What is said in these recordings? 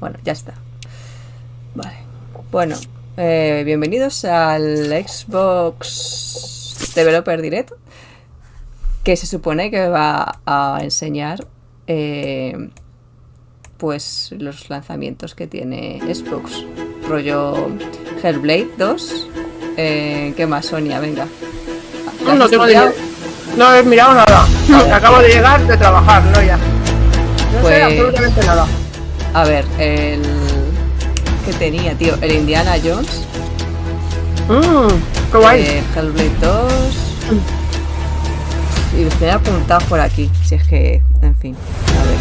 Bueno, ya está. Vale. Bueno, bienvenidos al Xbox Developer Direct, que se supone que va a enseñar pues los lanzamientos que tiene Xbox. Rollo Hellblade 2. ¿Qué más, Sonia? Venga. No tengo dinero. No he mirado nada. Acabo de llegar de trabajar, no ya. No sé absolutamente nada. A ver, ¿qué tenía, tío? El Indiana Jones. Qué guay. Hellblade 2. Y los tenía apuntados por aquí. Si es que, en fin. A ver.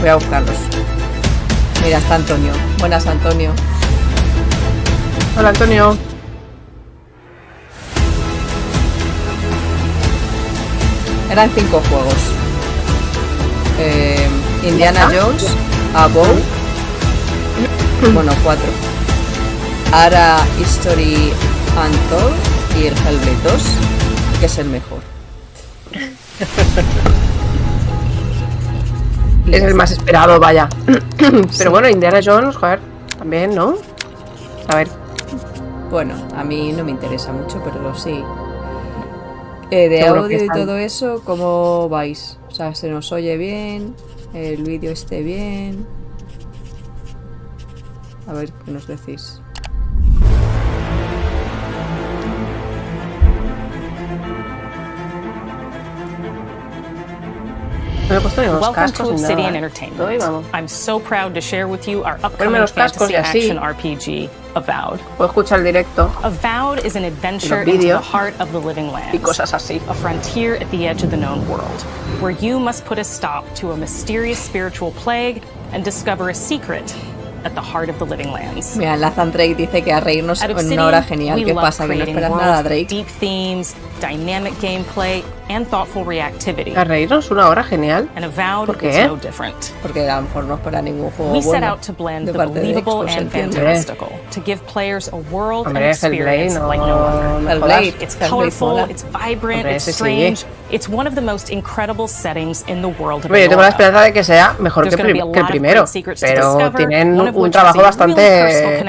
Voy a buscarlos. Mira, está Antonio. Buenas, Antonio. Hola, Antonio. Eran 5 juegos. Indiana Jones, Avowed. Bueno, 4. Ara History Untold y el Hellblade 2, que es el mejor. Es el más esperado, vaya. Pero bueno, Indiana Jones, joder, también, ¿no? A ver. Bueno, a mí no me interesa mucho, pero sí. De audio y todo eso, ¿cómo vais? O sea, ¿se nos oye bien? ¿El vídeo esté bien? A ver, ¿qué nos decís? Welcome to Obsidian Entertainment. I'm so proud to share with you our upcoming fantasy action RPG, Avowed. Puedo escuchar el directo. Avowed is an adventure into the heart of the living lands. Y cosas así. A frontier at the edge of the known world, where you must put a stop to a mysterious spiritual plague and discover a secret at the heart of the living lands. Mira, Nathan Drake dice que a reírnos en una hora genial. ¿Qué pasa? Que no esperas nada, Drake. Deep themes, dynamic gameplay, and thoughtful reactivity. A reírnos una hora genial. And Avowed ¿Por qué? is no different. Porque a lo mejor no espera ningún juego We bueno. set out to blend the believable and fantastical, to give players a world and experience like no other. Hellblade, It's colorful, it's vibrant, it's strange. It's one of the most incredible settings in the world. Yo tengo la esperanza de que sea mejor que el primero, pero tienen un trabajo bastante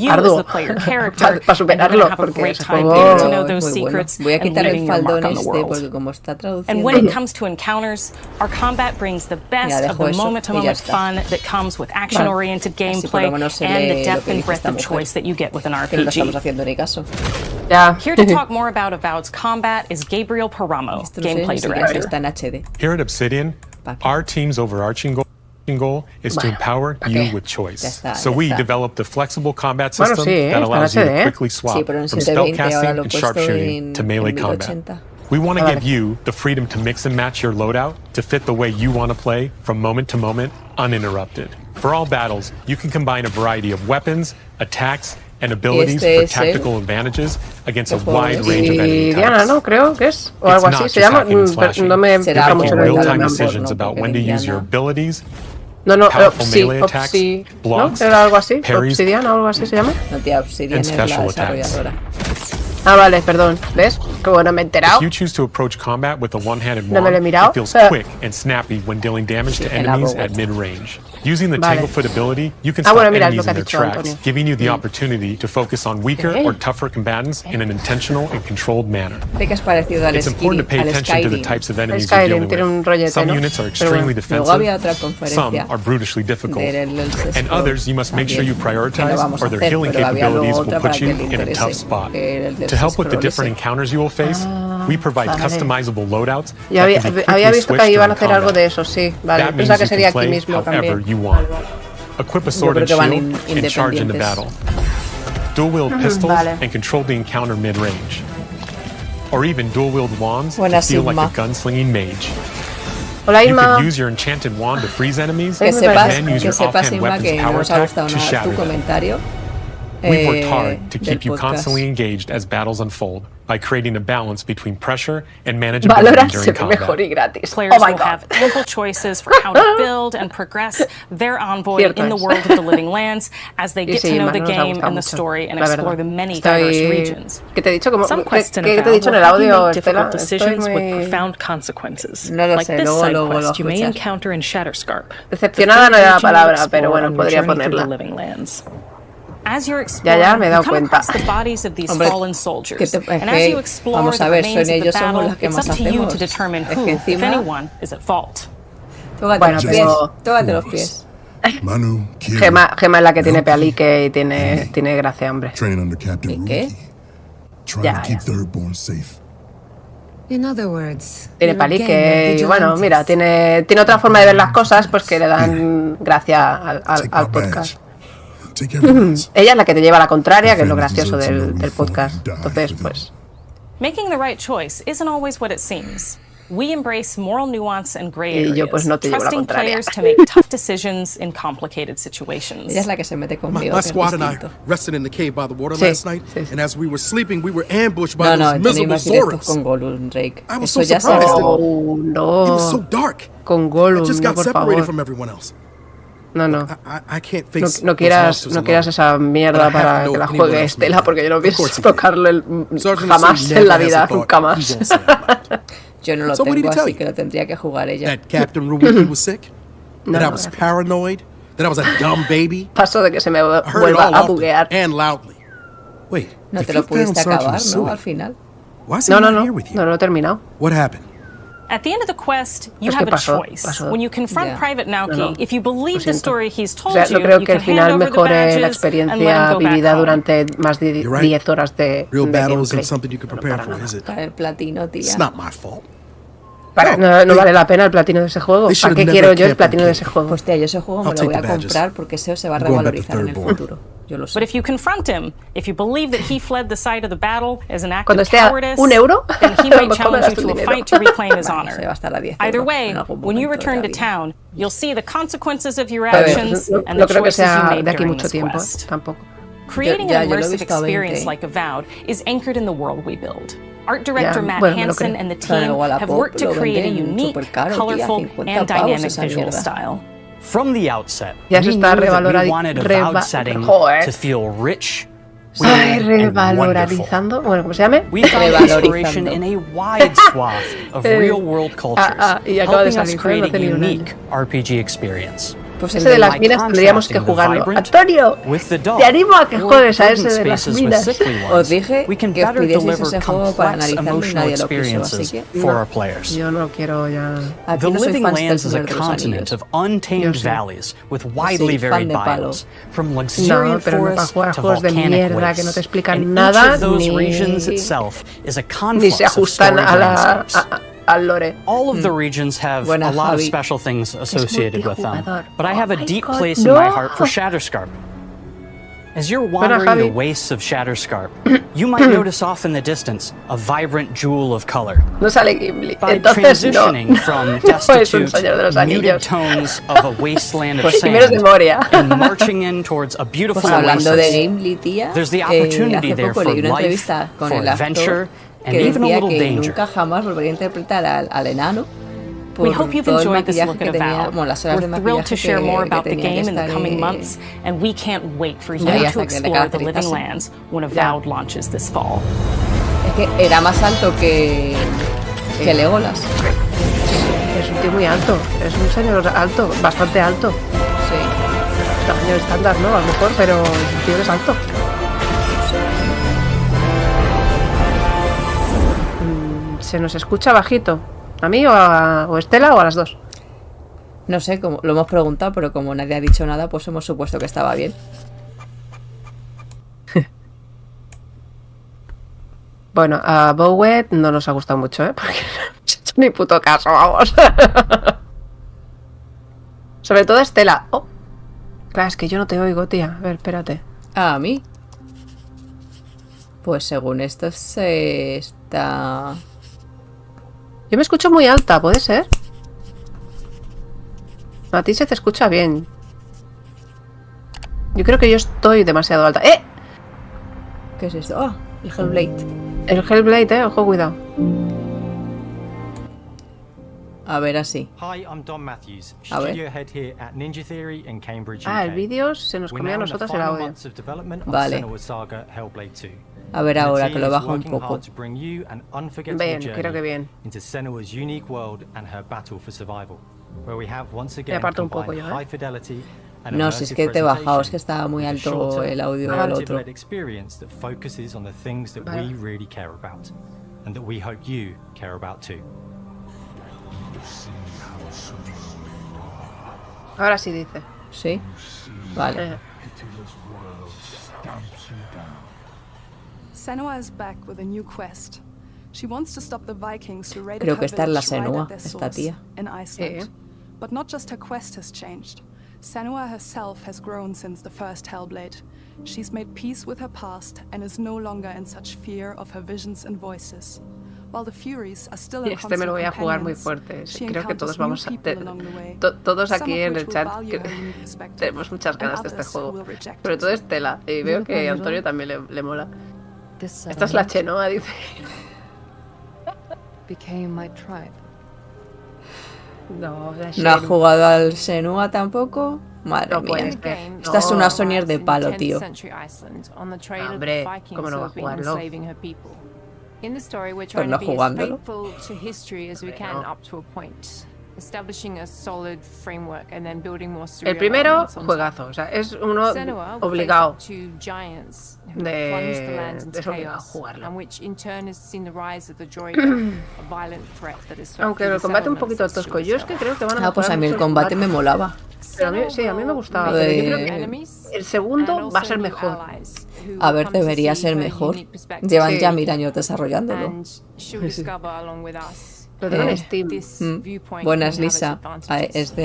arduo para superarlo, porque ese juego muy bueno. Voy a quitar el faldón este porque como está traduciendo. And when it comes to encounters, our combat brings the best of the moment-to-moment fun that comes with action-oriented gameplay and the depth and breadth of choice that you get with an RPG. No estamos haciendo ni caso. Here to talk more about Avowed's combat is Gabriel Paramo, gameplay director. Está en HD. Here at Obsidian, our team's overarching goal is to empower you with choice. So we developed a flexible combat system that allows you to quickly swap from spellcasting and sharpshooting to melee combat. We want to give you the freedom to mix and match your loadout to fit the way you want to play from moment to moment, uninterrupted. For all battles, you can combine a variety of weapons, attacks, and abilities for tactical advantages against a wide range of enemy types. Diana, ¿no? Creo que es o algo así se llama. No me fija mucho en real-time decisions about when to use your abilities. No, sí, ¿no? Era algo así, Obsidian o algo así se llama. No, tía, Obsidian es la desarrolladora. Ah, vale, perdón. ¿Ves? Qué bueno, me he enterado. If you choose to approach combat with a one-handed No me lo he wand, mirado. it feels quick and snappy when dealing damage to enemies at mid-range. Using the Tanglefoot ability, you can stop enemies in their tracks, giving you the opportunity to focus on weaker or tougher combatants in an intentional and controlled manner. ¿De qué es parecido al It's important to pay attention to the types of enemies you're dealing with. Some units are extremely defensive, some are brutishly difficult, and others you must make sure you prioritize or their healing capabilities will put you in a tough spot. To help with the different encounters you will face, we provide customizable loadouts. Ya había visto que iban a hacer algo de eso, sí. Vale, pensaba que sería aquí mismo también. Equip a sword and shield and charge into battle. Dual wield pistols and control the encounter mid-range. Or even dual wield wands to feel like a gunslinging mage. Hola, You Irma. can use your enchanted wand to freeze enemies, Que and sepas, then use your offhand Irma, weapon's que power nos ha attack gustado to shatter tu them. comentario. We've worked hard to keep you constantly engaged as battles unfold by creating a balance between pressure and manageability during combat. Players will have ample choices for how to build and progress their envoy in the world of the living lands as they get to know the game and the story and explore the many diverse regions. Some quests in Avowed will make difficult decisions with profound consequences. Like this side quest you may encounter in Shatterscarp. Decepcionada no era la palabra, pero bueno, podría ponerla. As you're exploring, you come across the bodies of these fallen soldiers, and as you explore the remains of the battle, it's up to you to determine who, if anyone, is at fault. Tócate los pies. Gema es la que tiene palique y tiene gracia, hombre. ¿Y qué? Ya. Tiene palique y bueno, mira, tiene otra forma de ver las cosas, pues que le dan gracia al podcast. Ella es la que te lleva a la contraria, que es lo gracioso del podcast. Entonces, pues... Making the right choice isn't always what it seems. We embrace moral nuance and gray areas, y yo pues no te llevo la trusting contraria. players to make tough decisions in complicated situations. Ella es la que se mete conmigo. My squad and I rested in the cave by the water last night, and as we were sleeping, we were ambushed by those miserable Zorros. Con Gollum, Drake. I was so surprised. Oh, no. He was so dark. Con Gollum, I just got no, por separated favor. from everyone else. No. I can't face No quieras esa mierda para que la juegue Estela, porque yo no pienso tocarlo jamás en la vida, nunca más. Yo no lo tengo, así que lo tendría que jugar ella. That Captain Rubiki was sick? That I was paranoid? That I was a dumb baby? Paso de que se me vuelva a buguear. And loudly. Wait, No te lo pudiste acabar, ¿no? Al final. No lo he terminado. What happened? At the end of the quest, you have a choice. When you confront Private Naoki, if you believe the story he's told you, creo you que can al final hand over the mejore la badges and let him experiencia go back vivida home. durante más de 10 horas de Real battle isn't gameplay. something you can prepare for, is it? Para el platino, tía. It's not my fault. No vale la pena el platino de ese juego. ¿Para qué quiero yo el platino de ese juego? Pues tía, yo ese juego me lo voy a comprar porque ese se va a revalorizar en el futuro. Yo lo sé. But if you confront him, if you believe that he fled the site of the battle as an act Cuando of esté a cowardice, €1, then he might challenge you to a fight to reclaim his honor. Se va a estar a 10 Either euros way, en algún when you momento return de to la vida. town, you'll see the consequences of your A ver, actions and no the creo que choices you sea made de aquí during mucho this tiempo, quest. tampoco. Creating Yo an lo he immersive visto a 20. experience like Avowed is anchored in the world we build. Art director Matt bueno, me lo Hansen creo. and the Claro, team igual a have Pop worked to lo create a venden unique, supercaro, tía, colorful, 50 and pavos dynamic esa visual mierda. style. From the outset, Ya we se knew está that we wanted Avowed setting joder. to feel rich. Ay, and wonderful. revalorizando. Bueno, ¿cómo se llame? We found inspiration in a wide swath of real-world cultures, y acaba de helping us salir, create no tiene a ni un año. unique RPG experience. Pues Ese de las minas tendríamos que jugarlo. Antonio, te animo a que juegues a ese de las minas. Os dije We can que os better pidieseis deliver ese juego para complex analizarlo y emotional nadie lo quiso, así experiences que for our players. Yo no quiero ya. aquí The no soy Living fan del Lands is a Señor de los continent Anillos. of untamed Yo sí. valleys with widely fan varied de palo. biomes, from No, luxuriant pero no para forests jugar to juegos de volcanic mierda que no wastes. te explican And nada each of those ni regions itself is a se confluence of ajustan storied a landscapes. al lore. All of the regions have Buena, a lot of Javi. special things associated with them, multijugador. but I have a Oh my deep God, place in my heart for Shatterscarp. As you're wandering Javi. the wastes of Shatterscarp, you might notice off in the distance a vibrant jewel of color. No sale Gimli. By Entonces no. transitioning from No es un destitute, Señor de los muted Anillos. tones of a wasteland of Pues sand menos de Moria. and marching in towards a beautiful Pues hablando de oasis, Gimli, tía, there's the opportunity hace there poco for leí una life, entrevista con for el adventure, actor and que even a decía little que danger. nunca jamás volvería a interpretar al enano por We hope you've todo el enjoyed this maquillaje look que at tenía, Avowed. bueno, las horas de We're thrilled maquillaje to share more que about the tenía que game in the estar coming months, and we can't wait for you Ahí to hasta que le explore the living caracterizase. lands when Avowed launches this fall. Es que era más alto que Legolas. Es un tío muy alto. Es un señor alto, bastante alto. Sí. Tamaño estándar, ¿no? A lo mejor, pero es un tío que es alto. Se nos escucha bajito. ¿A mí o Estela o a las dos? No sé, como, lo hemos preguntado, pero como nadie ha dicho nada, pues hemos supuesto que estaba bien. Bueno, a Avowed no nos ha gustado mucho, ¿eh? Porque no hemos hecho ni puto caso, vamos. Sobre todo Estela. Oh. Claro, es que yo no te oigo, tía. A ver, espérate. ¿A mí? Pues según esto se está... Yo me escucho muy alta, ¿puede ser? A ti se te escucha bien. Yo creo que yo estoy demasiado alta. ¡Eh! ¿Qué es esto? ¡Ah! El Hellblade. El Hellblade, ojo, cuidado. A ver, así. Hi, I'm Don Matthews, A ver. studio head here at Ninja Theory in Cambridge, UK. El vídeo se nos comía a nosotros el audio. Vale. A ver ahora, que lo bajo un poco. Bien, creo que bien. Me aparto un poco yo, No, si es que te he bajado, es que estaba muy alto el audio del otro. Ahora sí dice. ¿Sí? Vale. Senua is back with a new quest. She wants to stop the Vikings who raided Creo que her esta es la village right Senua, at their esta source tía. in Iceland. But not just her quest has changed. Senua herself has grown since the first Hellblade. She's made peace with her past and is no longer in such fear of her visions and voices. While the Furies are still her Me lo voy a jugar muy fuerte. Creo que todos vamos a todos aquí en el chat tenemos muchas ganas de este juego. Sobre todo Estela. Y veo que a Antonio también le mola. Esta es la Chenoa, dice. No ha jugado al Senua tampoco. Madre mía. Esta es una Sonier de palo, tío. Hombre, ¿cómo no va a jugarlo? Pues no jugándolo. El primero, juegazo. O sea, es uno obligado. Es obligado jugarlo. Aunque el combate un poquito tosco. Yo es que creo que van a pues a mí el combate me molaba. Pero a mí me gustaba. Pero yo creo que el segundo va a ser mejor. A ver, debería ser mejor. Llevan ya 1000 años desarrollándolo. Lo tengo en Steam. Buenas, Lisa. Es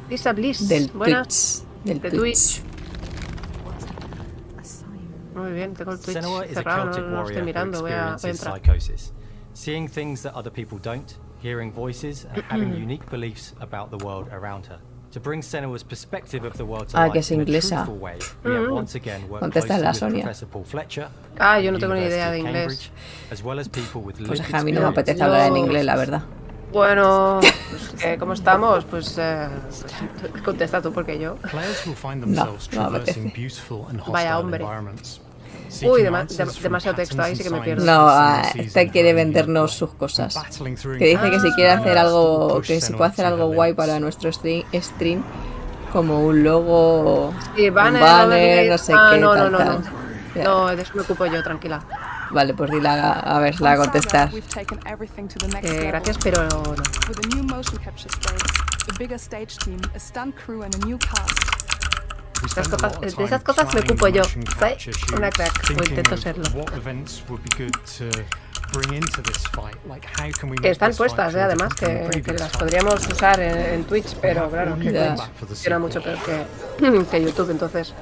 Lisa Bliss. Del Buenas. Twitch. De Twitch. Muy bien, tengo el Twitch cerrado, no estoy mirando, voy a entrar. Seeing things that other people don't, hearing voices and having unique beliefs about the world around her. To bring Senua's perspective of the world to life que es in a inglesa. truthful way, we have once again worked Contesta closely la with Sonia. Professor Paul Fletcher, Yo no tengo ni idea de inglés. as well as people with Pues lived a mí no me apetece hablar en inglés, la verdad. Bueno, ¿cómo estamos? Pues contesta tú porque yo. No me apetece. Vaya hombre. Uy, demasiado texto, ahí sí que me pierdo. No, este quiere vendernos sus cosas. Que dice que si quiere hacer algo, que se puede hacer algo guay para nuestro stream, como un logo, sí, un banner, no sé qué, no, tal. No, de eso me ocupo yo, tranquila. Vale, pues dile a ver, la a contestar. Gracias, pero no. De esas cosas me ocupo yo. Soy una crack, o intento serlo. Que están puestas, además, que las podríamos usar en Twitch, pero claro, que Twitch funciona mucho peor que YouTube, entonces.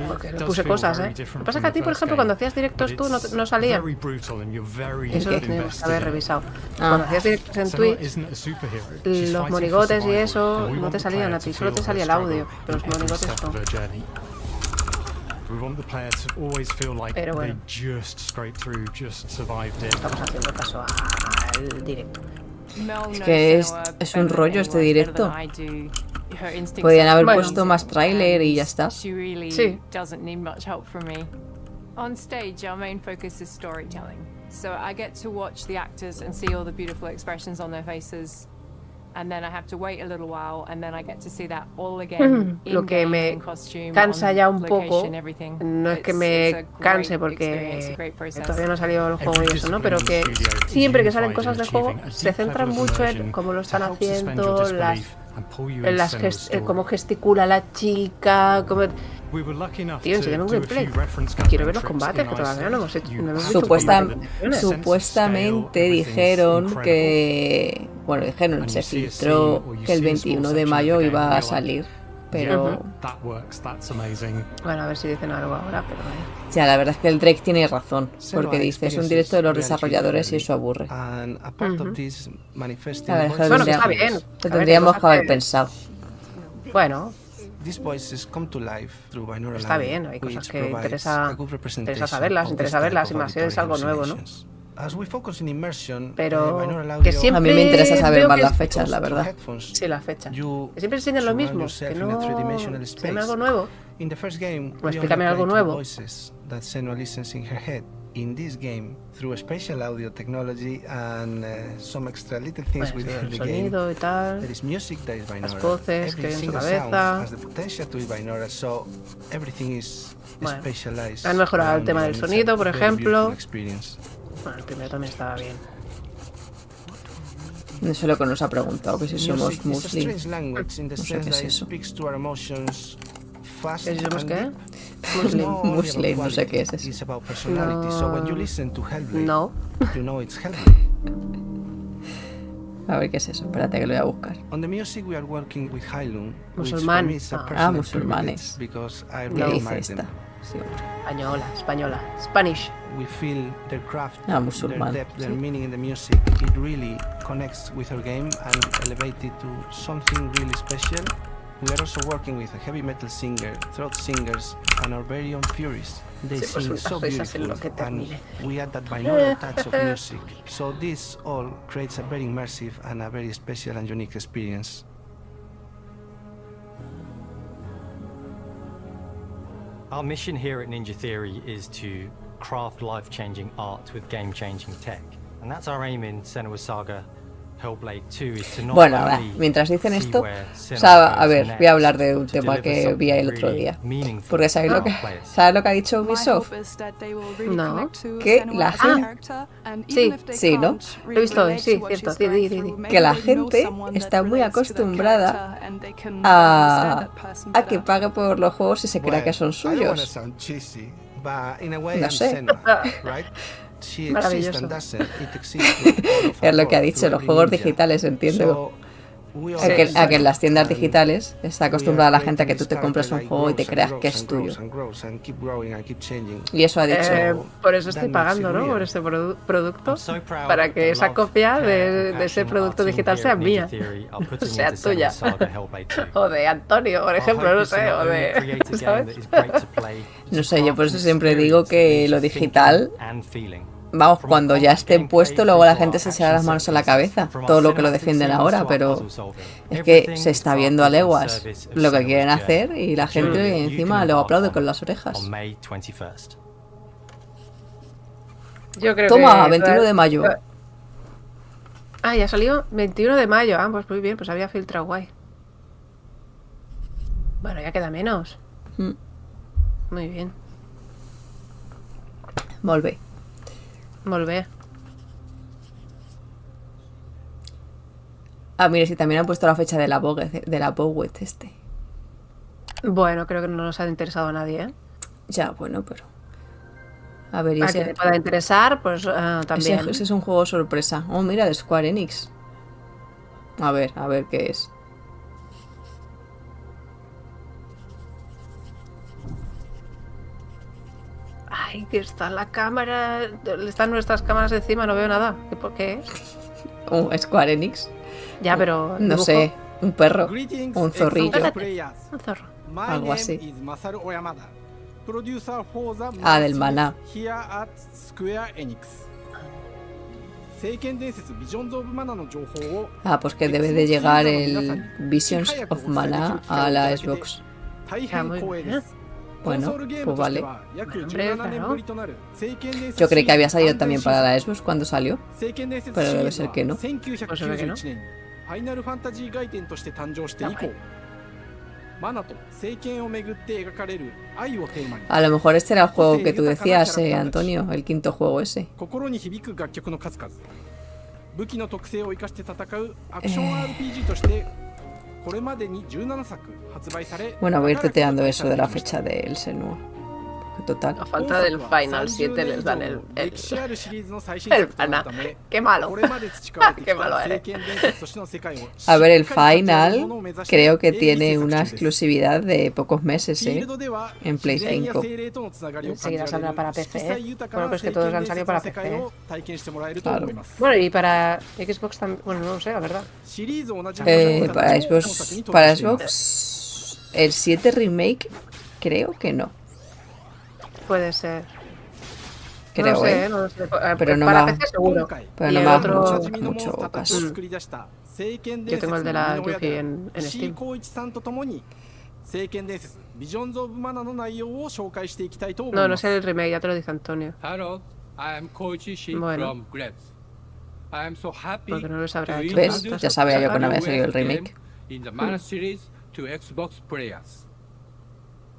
Porque le puse cosas, Lo que pasa es que a ti, por ejemplo, cuando hacías directos tú no salían. Eso lo teníamos que haber revisado. Cuando hacías directos en Twitch, los monigotes y eso no te salían a ti, solo te salía el audio, pero los monigotes no. Pero bueno, estamos haciendo caso al directo. Es que es un rollo este directo. Podrían haber puesto más tráiler y ya está. Sí. On stage, our main focus is storytelling. So I get to watch the actors and see all the beautiful expressions on their faces. And then I have to wait a little while, and then I get to see that all again. Lo que me cansa ya un poco, no es que me canse porque todavía no ha salido el juego y eso, ¿no? Pero que siempre que salen cosas de juego se centran mucho en cómo lo están haciendo, cómo gesticula la chica, cómo... Tío, enséñame un gameplay. Quiero ver los combates, que todavía no hemos hecho. Supuestamente dijeron que... Bueno, se filtró que el 21 de mayo iba a salir pero... Bueno, a ver si dicen algo ahora, pero vaya. Ya, la verdad es que el Drake tiene razón, porque dice, es un directo de los desarrolladores y eso aburre. La verdad es que bueno, que está bien. Lo tendríamos que haber pensado. Bueno, está bien, hay cosas que interesa saberlas, y más si es algo nuevo, ¿no? Pero que siempre a mí me interesa saber más las fechas, la verdad. Sí, las fechas. Que siempre enseñan lo mismo, que no enseñan algo nuevo. O explícame algo nuevo. In this game, through special audio technology and some extra little things with the sonido y tal, there is music that is binaural. Las voces que hay en su cabeza. Has the potential to be binaural, so everything is specialized. Han mejorado el tema del sonido, por ejemplo. Bueno, el primero también estaba bien. Eso es lo que nos ha preguntado, que si somos muslim. No sé qué es eso. ¿Qué somos qué? Muslim, no sé qué es eso. No. A ver qué es eso, espérate que lo voy a buscar. Musulmán. Musulmanes. ¿Qué dice esta? Sí, Española. Spanish. Musulmán. Their meaning in the music, it really connects with our game and elevates it to something really special. We are also working with a heavy metal singer, throat singers, and our very own Furies. They sing so beautiful, and we add that binaural touch of music. So this all creates a very immersive and a very special and unique experience. Our mission here at Ninja Theory is to craft life-changing art with game-changing tech. And that's our aim in Senua's Saga. Bueno, a ver, mientras dicen esto, o sea, a ver, voy a hablar de un tema que vi el otro día. Porque ¿sabes lo que ha dicho Ubisoft? No. Que la gente... Sí, ¿no? Lo he visto hoy, sí, cierto. Que la gente está muy acostumbrada a que pague por los juegos y se crea que son suyos. No sé. Maravilloso. Es lo que ha dicho, los juegos digitales, entiendo. A que en las tiendas digitales está acostumbrada la gente a que tú te compres un juego y te creas que es tuyo. Y eso ha dicho. Por eso estoy pagando, ¿no? Por este producto. Para que esa copia de ese producto digital sea mía. Sea tuya. O de Antonio, por ejemplo, no sé. O de. ¿Sabes? No sé, yo por eso siempre digo que lo digital. Vamos, cuando ya esté puesto, luego la gente se echará las manos a la cabeza, todo lo que lo defienden ahora, pero es que se está viendo a leguas lo que quieren hacer y la gente encima lo aplaude con las orejas. Yo creo Toma, que 21 de mayo. Ya salió 21 de mayo. Pues muy bien, pues había filtrado guay. Bueno, ya queda menos. Muy bien. Volvé. Mire, sí, también han puesto la fecha de la Avowed este. Bueno, creo que no nos ha interesado a nadie, ¿eh? Ya, bueno, pero... A ver, y que te pueda interesar, pues también. Ese es un juego sorpresa. Oh, mira, de Square Enix. A ver qué es. Ay, que está la cámara. Están nuestras cámaras encima, no veo nada. ¿Por qué es? Square Enix. Ya, pero. No sé, un perro. Un zorrillo. Un zorro. Algo así. Del maná. Pues que debe de llegar el Visions of Mana a la Xbox. Muy bien. Bueno, pues vale. Yo creí que había salido también para la Xbox cuando salió, pero debe ser que no. Pues se ve que no. A lo mejor este era el juego que tú decías, Antonio, el quinto juego ese. Bueno, voy a ir tuteando eso de la fecha del Senua, porque total. A falta del Final 7 les dan el pana. Qué malo. Qué malo eres. A ver, el Final creo que tiene una exclusividad de pocos meses, en Play 5. Enseguida saldrá para PC. Bueno, pues que todos han salido para PC. Claro. Bueno, y para Xbox también. Bueno, no lo sé, la verdad. Para Xbox, el 7 Remake, creo que no. Puede ser. Creo, no sé, no sé. Pero no para me PC seguro. Pero no me hagas mucho caso. Yo tengo el de la Yuki en Steam. No, no sé el remake, ya te lo dice Antonio. Bueno. Porque no lo sabrá hecho. ¿Ves? Ya sabía yo que no había salido el remake.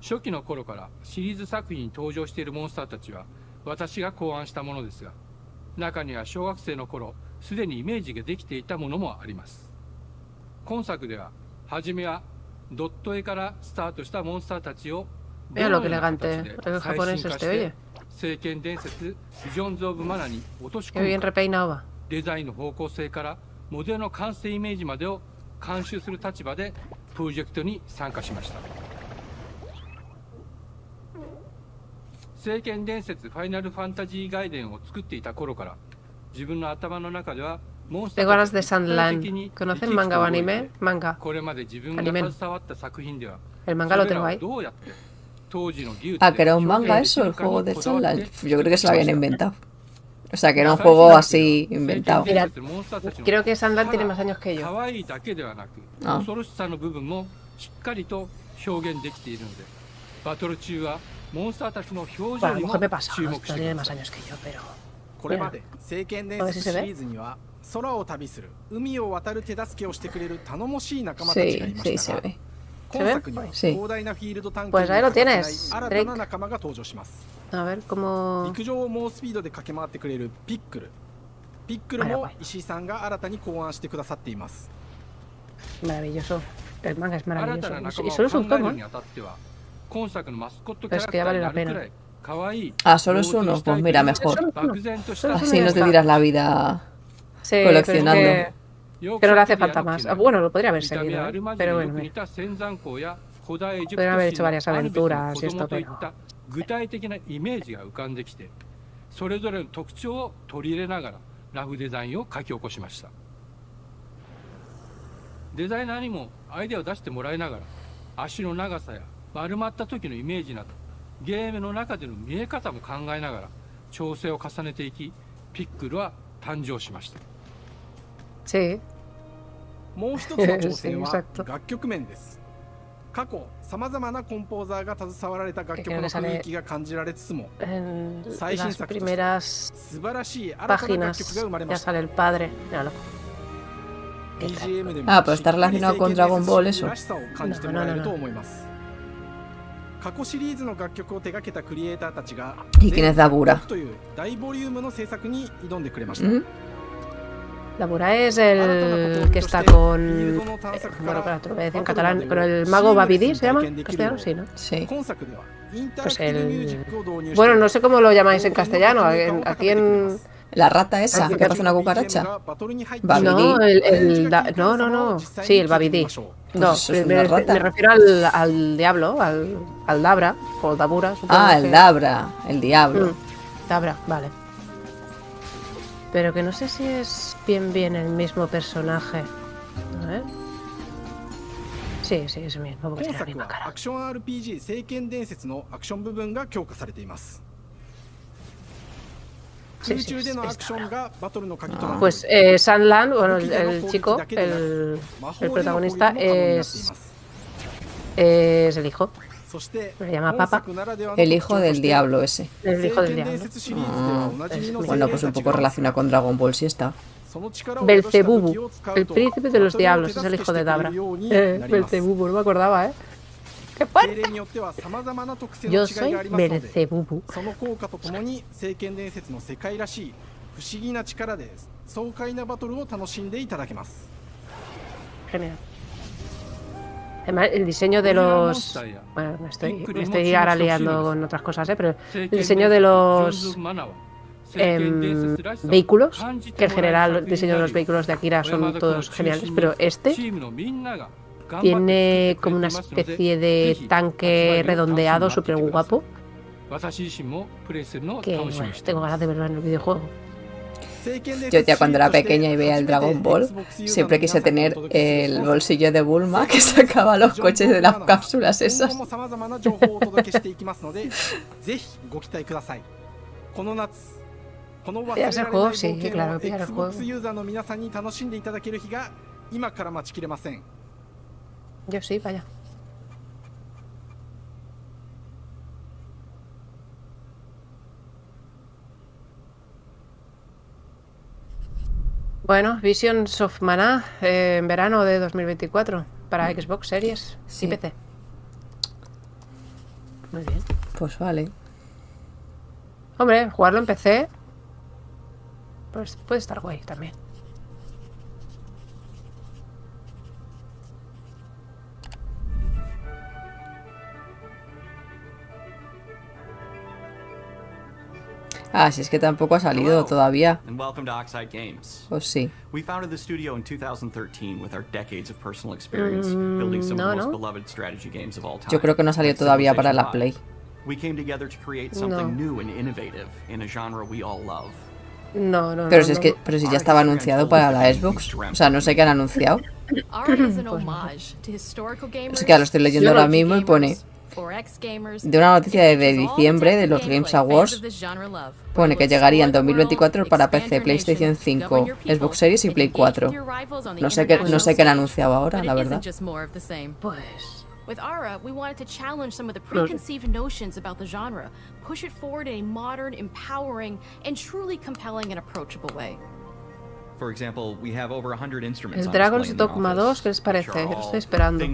初期の頃からシリーズ作品に登場しているモンスターたちは私が考案したものですが、中には小学生の頃すでにイメージができていたものもあります。今作では初めはドット絵からスタートしたモンスターたちをどのような形で最新化して聖剣伝説ビジョンズ・オブ・マナに落とし込むか、デザインの方向性からモデルの完成イメージまでを監修する立場でプロジェクトに参加しました。聖剣伝説ファイナルファンタジー外伝を作っていた頃から自分の頭の中ではモンスターたちが具体的に¿Conocen manga o anime? Manga. これまで自分が携わった作品では El manga lo tengo ahí. どうやって当時の技術 Ah, que era un manga eso, el juego de Sunland. Yo creo que se lo habían inventado. O sea, que era un juego así inventado. Mira, creo que Sunland tiene más años que yo. 可愛いだけではなく恐ろしさの部分もしっかりと表現できているのでバトル中は Bueno, a lo mejor me pasa, tiene más años que yo, pero... これまで聖剣伝説シリーズには空を旅する海を渡る手助けをしてくれる頼もしい仲間たちがいましたが、今作には広大なフィールド探検に欠かせない新たな仲間が登場します。陸上を猛スピードで駆け回ってくれるピックル。ピックルも石井さんが新たに考案してくださっています。Maravilloso. El manga es maravilloso. Y solo es un tomo. Pero es que ya vale la pena. Ah, solo es uno. Pues mira, mejor. Así no te tiras la vida coleccionando. Que no le hace falta más. Bueno, lo podría haber seguido, pero bueno. Podrían haber hecho varias aventuras y esto, pero... 具体的なイメージが浮かんできて、それぞれの特徴を取り入れながらラフデザインを書き起こしました。デザイナーにもアイデアを出してもらいながら、足の長さや丸まった時のイメージなどゲームの中での見え方も考えながら調整を重ねていき、ピックルは誕生しました。もう一つの挑戦は楽曲面です。過去さまざまなコンポーザーが携わられた楽曲の雰囲気が感じられつつも、最新作として素晴らしい新たな楽曲が生まれました。Ah, pues está relacionado con Dragon Ball eso. 過去シリーズの楽曲を手掛けたクリエイターたちが ¿Y quién es Dabura? という大ボリュームの制作に挑んでくれました。Dabura es el que está con... Bueno, para te lo voy a decir en catalán. Con el mago Babidi, ¿se llama? ¿En castellano? Sí, ¿no? Sí. Pues el... Bueno, no sé cómo lo llamáis en castellano. Aquí en... La rata esa, que parece una cucaracha. Babidi. No. Sí, el Babidi. No, me refiero al diablo, al Dabra, o Dabura. Ah, el Dabra, el diablo. Dabra, vale. Pero que no sé si es bien el mismo personaje. A ver. Sí, es el mismo, porque tiene la misma cara. アクション RPG 聖剣伝説のアクション部分が強化されています。Pues Sunland, bueno, el chico, el protagonista es el hijo. Se llama Papa. El hijo del diablo ese. El hijo del diablo. Bueno, pues un poco relacionado con Dragon Ball si está. Belzebubu, el príncipe de los diablos, es el hijo de Dabra. Belzebubu, no me acordaba, ¿eh? ¡Qué fuerte! Yo soy Belzebubu. Genial. Además, el diseño de los... Bueno, me estoy ahora liando con otras cosas, pero el diseño de los vehículos, que en general el diseño de los vehículos de Akira son todos geniales, pero este tiene como una especie de tanque redondeado súper guapo, que bueno, tengo ganas de verlo en el videojuego. Yo ya cuando era pequeña y veía el Dragon Ball, siempre quise tener el bolsillo de Bulma que sacaba los coches de las cápsulas esas. ¿Pillas el juego? Sí, claro, pillar el juego. Yo sí, vaya. Bueno, Visions of Mana en verano de 2024 para Xbox Series y PC. Muy bien. Pues vale. Hombre, jugarlo en PC pues puede estar guay también. Ah, si es que tampoco ha salido todavía. Pues sí. Yo creo que no salió todavía para la Play. No. Pero si ya estaba anunciado para la Xbox. O sea, no sé qué han anunciado. Es que lo estoy leyendo ahora mismo y pone... De una noticia de diciembre de los Games Awards, pone que llegaría en 2024 para PC, PlayStation 5, Xbox Series y Play 4. No sé qué han anunciado ahora, la verdad. Pues... With Ara, we wanted to challenge some of the preconceived notions about the genre, push it forward in a modern, empowering, and truly compelling and approachable way. For example, we have over 100 instruments el Dragon's Dogma 2, ¿qué les parece? Lo estoy esperando. Yo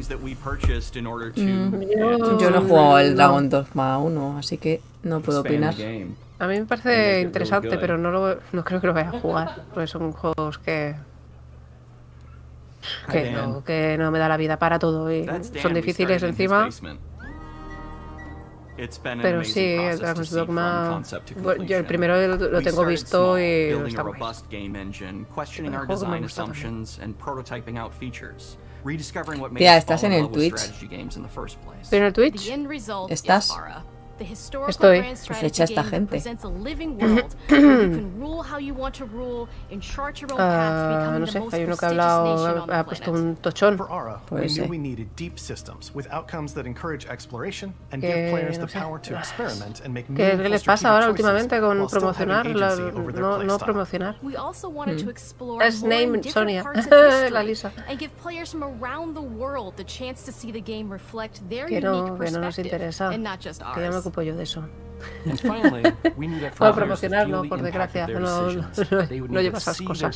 no he jugado el Dragon's Dogma 1, así que no puedo opinar. A mí me parece interesante, pero no creo que lo vaya a jugar, porque son juegos que no me da la vida para todo y son difíciles encima. Pero sí, el Dragon's Dogma, yo el primero lo tengo visto y está guay. El juego me gusta también. Tía, ¿estás en el Twitch? ¿Estoy en el Twitch? ¿Estás? Estoy. Pues echa a esta gente. No sé, hay uno que ha puesto un tochón. Puede ser. ¿Qué les pasa ahora últimamente con promocionar? No promocionar. Es name Sonia. La Lisa. Que no nos interesa. Que ya me ocupo yo de eso. Para promocionar, no, por desgracia, no lleva esas cosas.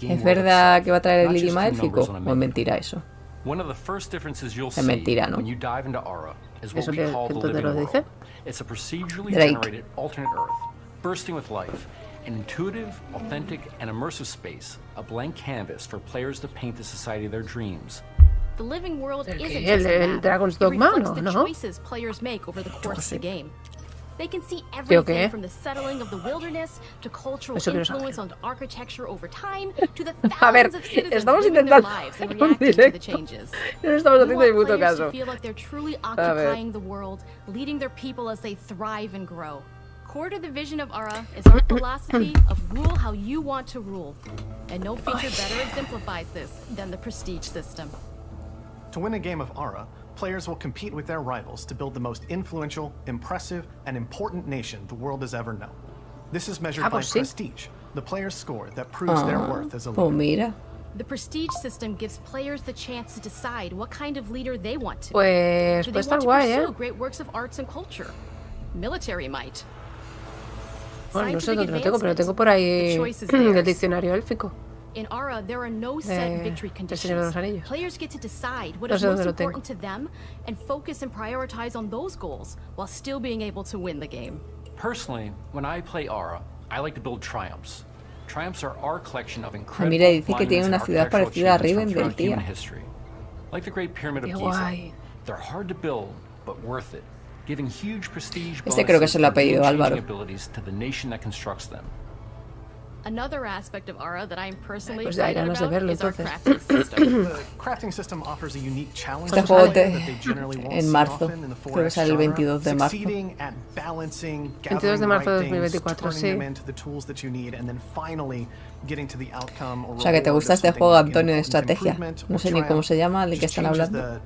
¿Es verdad que va a traer el idioma élfico? ¿O es mentira eso? Es mentira, ¿no? ¿Eso que entonces lo dice? Drake. An intuitive, authentic, and immersive space, a blank canvas for players to paint the society of their dreams. The living world isn't just el Dragon's Dogma, it reflects the ¿no? choices players make over the course of the game. They can see everything from the settling of the wilderness to cultural influence on architecture over time to the thousands of citizens living their lives and reacting to the changes. We want players to feel like they're truly occupying the world, leading their people as they thrive and grow. Core to the vision of Ara is our philosophy of rule how you want to rule. And no feature better exemplifies this than the prestige system. To win a game of Ara, players will compete with their rivals to build the most influential, impressive, and important nation the world has ever known. This is measured by prestige, the player's score that proves their worth as a leader. Mira. The prestige system gives players the chance to decide what kind of leader they want to be. Pues Do they want to pursue great works of arts and culture? Military might. Bueno, no sé dónde lo tengo, pero lo tengo por ahí el diccionario élfico. In Ara, there are no set victory conditions. Players get to decide what is most important to them and focus and prioritize on those goals while still being able to win the game. Personally, when I play Ara, I like to build triumphs. Triumphs are our collection of incredible Mira, dice que tiene una ciudad parecida a Rivendell, tía. Like the Great Pyramid of Giza, they're hard to build, but worth it, giving huge prestige bonuses and game-changing abilities to the nation that constructs them. Another aspect of Ara that I'm personally Pues ya hay excited ganas de about verlo is our entonces. crafting system. The crafting system offers a unique challenge Este juego en marzo, creo que sale el 22 de marzo. 22 de marzo de 2024, sí. O sea que te gusta este juego, Antonio, de estrategia. No sé ni cómo se llama, el que están hablando.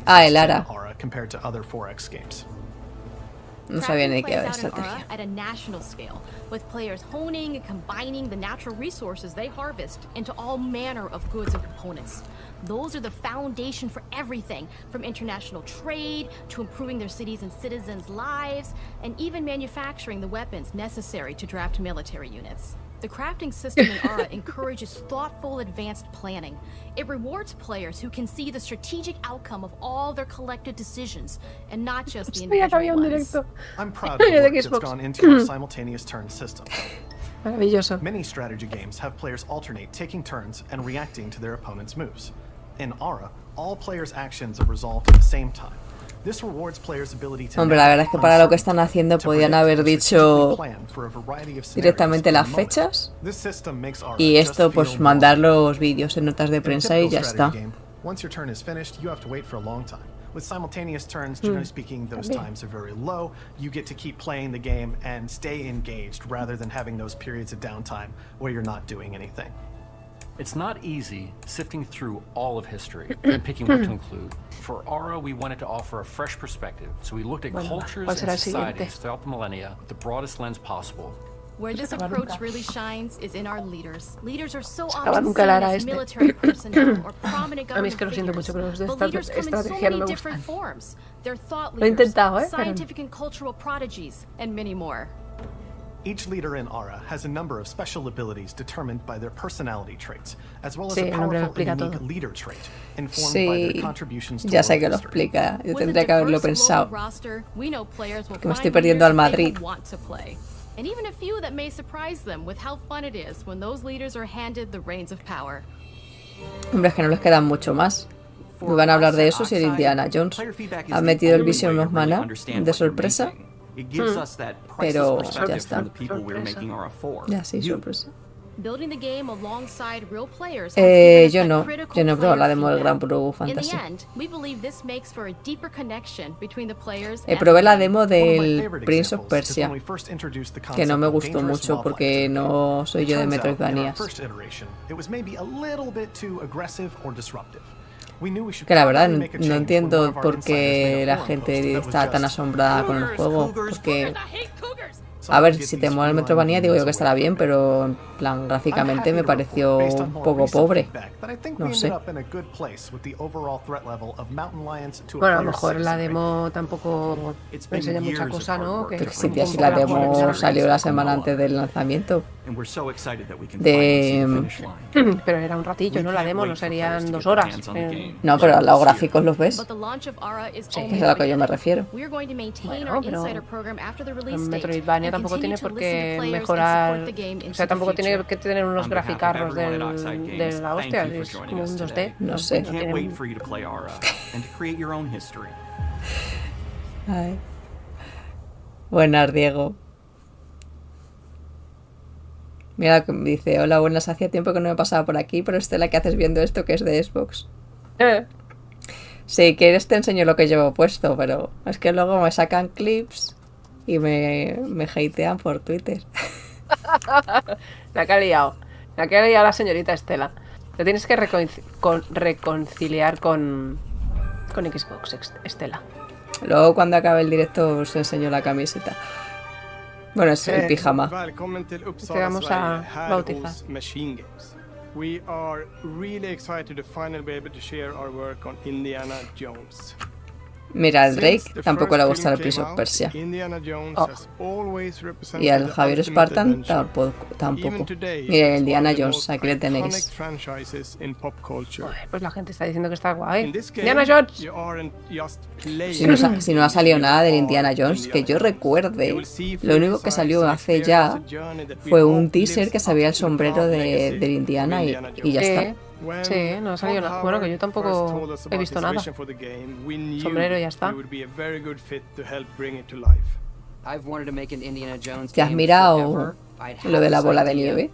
Ah, el Ara. No sabía ni qué era estrategia. At a national scale, with players honing and combining the natural resources they harvest into all manner of goods and components. Those are the foundation for everything, from international trade to improving their cities and citizens' lives, and even manufacturing the weapons necessary to draft military units. The crafting system in Ara encourages thoughtful, advanced planning. It rewards players who can see the strategic outcome of all their collected decisions, and not just the individual ones. I'm proud of the work that's gone into our simultaneous turn system. Maravilloso. Many strategy games have players alternate taking turns and reacting to their opponent's moves. In Ara, all players' actions are resolved at the same time. This rewards players' ability to Hombre, la verdad es que para lo que están haciendo podían haber dicho directamente las fechas y esto pues mandar los vídeos en notas de prensa y ya está. Once your turn is finished, you have to wait for a long time. With simultaneous turns, generally speaking, those times are very low. You get to keep playing the game and stay engaged rather than having those periods of downtime where you're not doing anything. It's not easy sifting through all of history and picking what to include. For Ara, we wanted to offer a fresh perspective, so we looked at cultures and societies throughout the millennia with the broadest lens possible. Where this approach really shines is in our leaders. Leaders are so often seen as military personnel or prominent government figures, but leaders come in so many different forms. They're thought leaders, scientific and cultural prodigies, and many more. Each leader in Ara has a number of special abilities determined by their personality traits, as well as a powerful and unique leader trait, informed by their contributions to ya sé que lo explica. Yo tendría que haberlo pensado. Que me estoy perdiendo al Madrid. And even a few that may surprise them with how fun it is when those leaders are handed the reins of power. Hombre, es que no les quedan mucho más. Me van a hablar de eso si el Indiana Jones ha metido el Vision of Mana de sorpresa. Pero ya está. Ya sí, sorpresa. Yo no he probado la demo del Gran Blue Fantasy. Probé la demo del Prince of Persia, que no me gustó mucho porque no soy yo de Metroidvanias. Que la verdad no entiendo por qué la gente está tan asombrada con el juego, porque a ver, si te mola el Metroidvania digo yo que estará bien, pero en plan gráficamente me pareció un poco pobre. No sé. Bueno, a lo mejor la demo tampoco enseña mucha cosa, ¿no? Pero si la demo salió la semana antes del lanzamiento. Pero era un ratillo, ¿no? La demo no serían 2 horas. No, pero los gráficos los ves. Sí, es a lo que yo me refiero. Bueno, pero en Metroidvania tampoco tiene por qué mejorar, o sea, tampoco tiene que tener unos graficarros de la hostia, es como un 2D. No sé. Ay. Buenas, Diego. Mira, dice, hola, buenas, hacía tiempo que no me pasaba por aquí, pero Estela, ¿qué haces viendo esto que es de Xbox? Si quieres te enseño lo que llevo puesto, pero es que luego me sacan clips y me hatean por Twitter. La que ha liado la señorita Estela. Te tienes que reconciliar con Xbox, Estela. Luego cuando acabe el directo os enseño la camiseta. Bueno, es el pijama. Te vamos a bautizar. We are really excited to finally be able to share our work on Indiana Jones. Mira, al Drake tampoco le gusta el Prince of Persia. Y al Javier Spartan tampoco. Mira, Indiana Jones, aquí le tenéis. Pues la gente está diciendo que está guay. Indiana Jones. Si no ha salido nada del Indiana Jones, que yo recuerde, lo único que salió hace ya fue un teaser que se veía el sombrero del Indiana y ya está. Sí, no ha salido nada. Bueno, que yo tampoco he visto nada. Sombrero y ya está. ¿Te has mirado lo de la bola de nieve?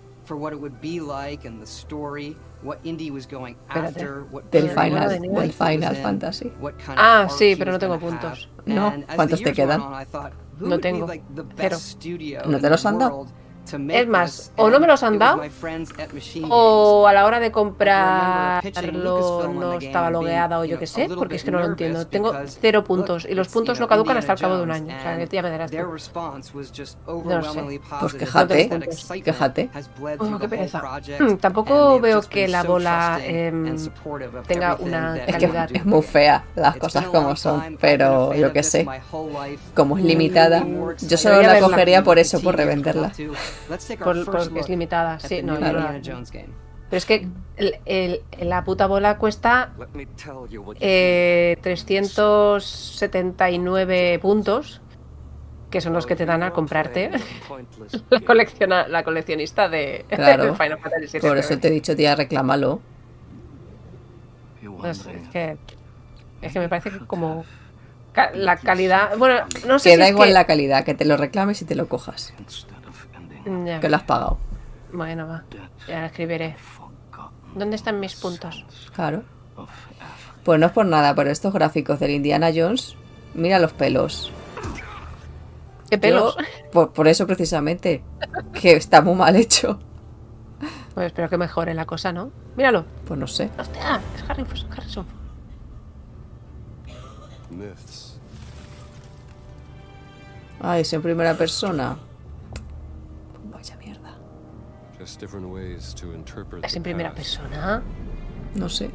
Espérate, del Final Fantasy. Ah, sí, pero no tengo puntos. No, ¿cuántos te quedan? No tengo, 0. ¿No te los han dado? Es más, o no me los han dado, o a la hora de comprarlo no estaba logueada o yo qué sé, porque es que no lo entiendo. Tengo 0 puntos y los puntos no caducan hasta el cabo de un año. O sea, que ya me darás tú. No lo sé. Pues quéjate, quéjate. Oh, qué pereza. Tampoco veo que la bola tenga una calidad. Es que es muy fea, las cosas como son, pero yo qué sé. Como es limitada, yo solo la cogería por eso, por revenderla. Porque es limitada, sí, no, claro. Pero es que la puta bola cuesta 379 puntos, que son los que te dan al comprarte la coleccionista de claro, Final Fantasy VII. Por eso te he dicho, tía, reclámalo. No sé, es que me parece que como la calidad, bueno, no sé, que da igual la calidad, que te lo reclames y te lo cojas. Ya. Que lo has pagado. Bueno, va, ya lo escribiré. ¿Dónde están mis puntos? Claro. Pues no es por nada, pero estos gráficos del Indiana Jones, mira los pelos. ¿Qué pelos? Por eso precisamente, que está muy mal hecho. Pues espero que mejore la cosa, ¿no? Míralo. Pues no sé. Hostia, es Harrison. Ay, es en primera persona. ¿Es en primera persona? No sé.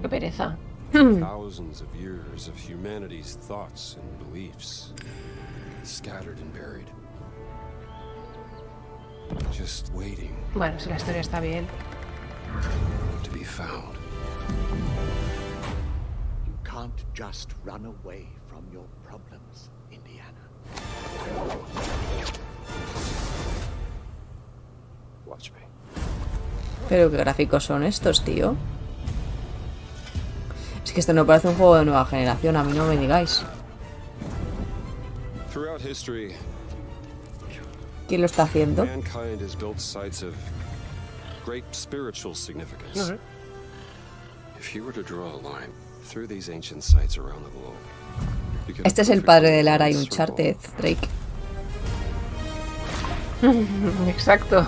Qué pereza. Thousands of years of humanity's thoughts and beliefs, scattered and buried. Just waiting. Bueno, si la historia está bien. To be found. You can't just run away from your problems, Indiana. Watch me. Pero qué gráficos son estos, tío. Es que esto no parece un juego de nueva generación, a mí no me digáis. Throughout history, ¿quién lo está haciendo? mankind has built sites of great spiritual significance. No sé. If you were to draw a line through these ancient sites around the globe, you could Este es el padre de Lara y Uncharted, Drake. Exacto.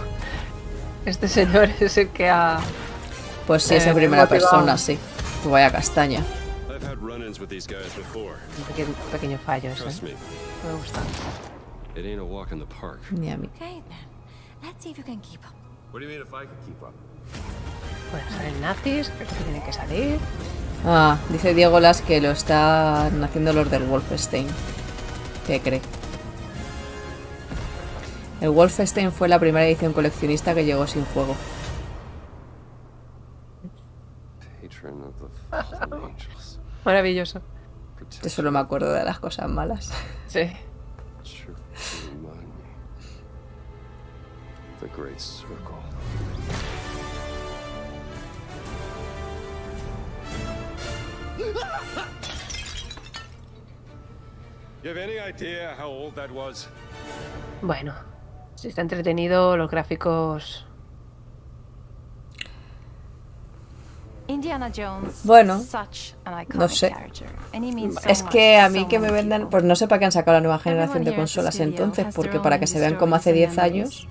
Este señor es el que ha... Pues sí, es en primera persona, sí. Pues vaya castaña. I've had run-ins with these guys before. Un pequeño fallo, ¿eh? Trust me. Me gusta. It ain't a walk in the park. Ni a mí. Okay, then. Let's see if you can keep up. What do you mean if I can keep up? Bueno, salen nazis, creo que tienen que salir. Ah, dice Diego Las que lo están haciendo los del Wolfenstein. ¿Qué cree? El Wolfenstein fue la primera edición coleccionista que llegó sin juego. Maravilloso. Yo solo me acuerdo de las cosas malas. Sí. The Great Circle. You have any idea how old that was? Bueno, si está entretenido, los gráficos... Indiana Jones, bueno, such an iconic no sé. character, and he means so Es much que a to mí so que me many vendan... people. Pues no sé para qué han sacado la nueva generación de Everyone here at consolas the studio entonces, has porque their para own que se vean stories como hace and 10 memories. años...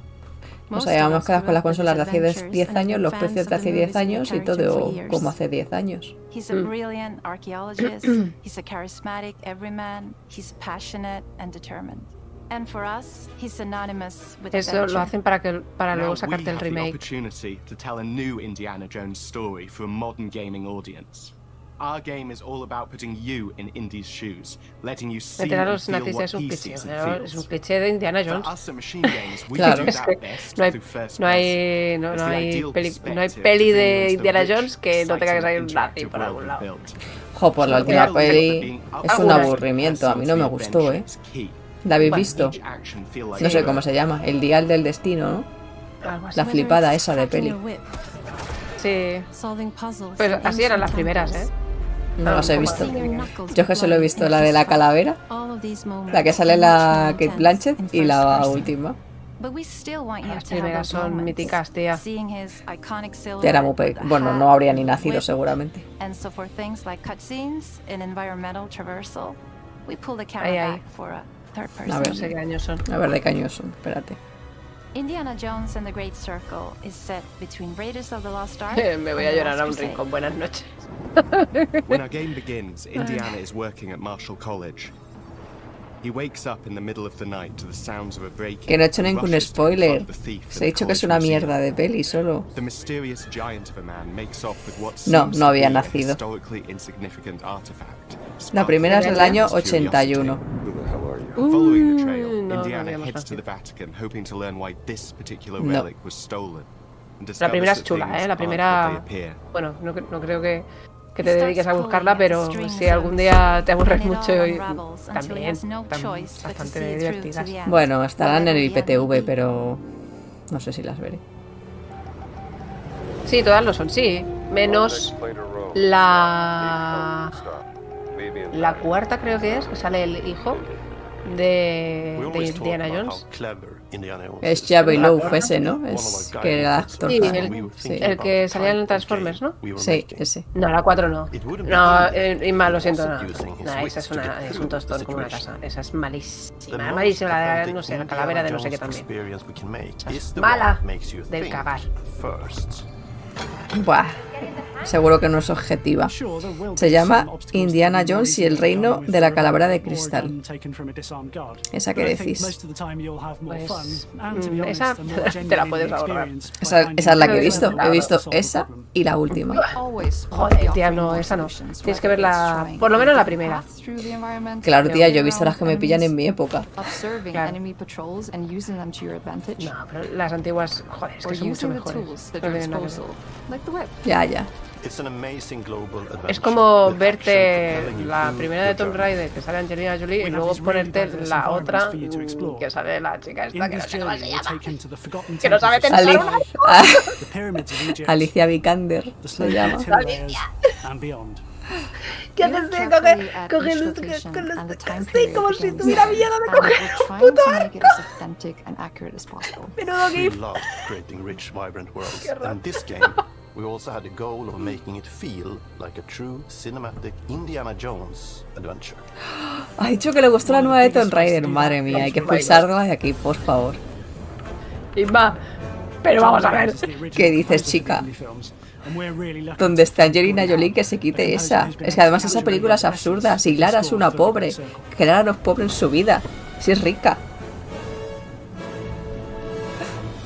O Most sea, of llevamos us quedadas grew con las up with consolas de his hace 10 adventures and have años, been los fans precios of de the hace movies 10 and the años y character todo for years. como hace 10 años. He's a brilliant archaeologist, he's a charismatic everyman, he's passionate and determined. And for us, he's synonymous with Eso adventure. lo hacen para luego Now sacarte we el have the remake. opportunity to tell a new Indiana Jones story for a modern gaming audience. Our game is all about putting you in Indy's shoes, letting you see Meter a and los feel nazis what es un he cliché, sees ¿no? and Es un feels. cliché de Indiana Jones. For us at MachineGames, we Claro. do Es that que best no hay, through first no hay, person. no, It's no the hay ideal peli, no hay perspective peli to de bring into Indiana the Jones que no tenga que salir un exciting, nazi por interactive algún lado. world we've built. Jo, por la última peli es un aburrimiento, a mí no me gustó, ¿eh? ¿La habéis visto? No sé cómo se llama, el dial del destino, ¿no? Algo así. La flipada esa de peli. así. Pues así eran las primeras, ¿eh? No las he visto. Yo es que solo he visto la de la calavera, la que sale la Kate Blanchett y la última. Las primeras son míticas, tía. Era muy bueno, no habría ni nacido seguramente. Ahí. A ver, no sé qué años son. A ver de qué años son, espérate. Indiana Jones and the Great Circle is set between Raiders of the Lost Ark. Me voy a llorar a un rincón. Buenas noches. When our game begins, Indiana is working at Marshall College. He wakes up in the middle of the night to the sounds of a break-in. Que no he hecho ningún spoiler. Se ha dicho que es una mierda de peli solo. The mysterious giant of a man makes off with what No había nacido. historically insignificant artifact. La primera es del año 81. Following the trail, Indiana heads to the Vatican, hoping to learn why this particular relic was stolen. La primera es chula, ¿eh? La primera... Bueno, no creo que te dediques a buscarla, pero si algún día te aburres mucho y también están bastante divertidas. Bueno, estarán en el IPTV, pero no sé si las veré. Sí, todas lo son, sí. Menos la cuarta creo que sale el hijo de Indiana Jones. Es Javi Loaf ese, ¿no? Es que era actor. Sí, el que salía en Transformers, ¿no? Sí, ese. No, la 4 no. No, Inma, lo siento, no. Esa es un tostón como una casa. Esa es malísima. Malísima, la de, no sé, la calavera de no sé qué también. Mala del cagar. Buah, seguro que no es objetiva. Se llama Indiana Jones y el reino de la calavera de cristal. ¿Esa que decís? Pues, esa te la puedes ahorrar. Esa es la que he visto. He visto esa y la última. Joder, tía, no, esa no. Tienes que ver por lo menos la primera. Claro, tía, yo he visto las que me pillan en mi época. Claro. No, pero las antiguas, joder, es que son mucho mejores. Ya. Es como verte la primera de Tomb Raider que sale Angelina Jolie y luego ponerte la otra que sale la chica esta que no sé cómo se llama, que no sabe tensar un arco. Alicia Vikander se llama. ¿Qué haces? Coge los sí, como si tuviera miedo de coger un puto arco. Menudo gif. Qué horror. We also had the goal of making it feel like a true cinematic Indiana Jones adventure. Ha dicho que le gustó la nueva de Tomb Raider. Madre mía, hay que expulsarla de aquí, por favor. Inma, pero vamos a ver. ¿Qué dices, chica? Donde está Angelina Jolie, que se quite esa. Es que además esa película es absurda. Si Lara es una pobre, que Lara no es pobre en su vida, si es rica.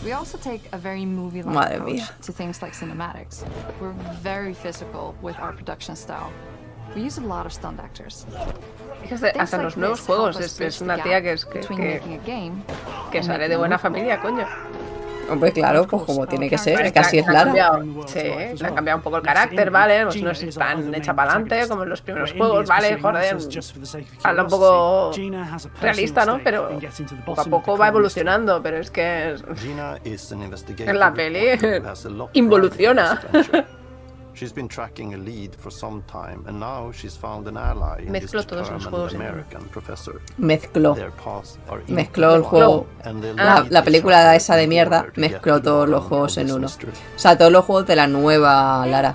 We also take a very movie-like approach to things like cinematics. We're very physical with our production style. We use a lot of stunt actors. Hasta en los nuevos juegos es una tía que sale de buena familia, coño. Hombre, claro, pues como tiene que ser, es que así es Lara. Sí, le han cambiado un poco el carácter, ¿vale? Pues no es tan hecha para adelante como en los primeros juegos, ¿vale? Joder, habla un poco realista, ¿no? Pero poco a poco va evolucionando, pero es que en la peli involuciona. She's been tracking a lead for some time, and now she's found an ally in this determined American professor. Mezcló el juego, la película esa de mierda, mezcló todos los juegos en uno. O sea, todos los juegos de la nueva Lara.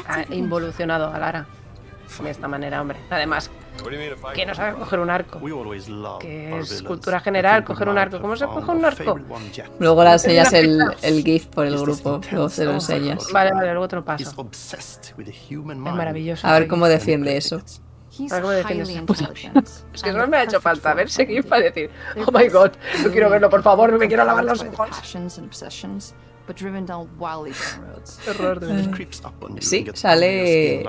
Ha involucionado a Lara de esta manera, hombre. Además, que no sabe coger un arco. Que es cultura general, coger un arco. ¿Cómo se coge un arco? Luego le enseñas el GIF por el grupo. Luego se lo enseñas. Vale, luego te lo paso. Es maravilloso. A ver cómo defiende eso. A ver cómo defiende eso. Es que no me ha hecho falta ver ese GIF para decir, oh my god, no quiero verlo, por favor, me quiero lavar los ojos. Sí, sale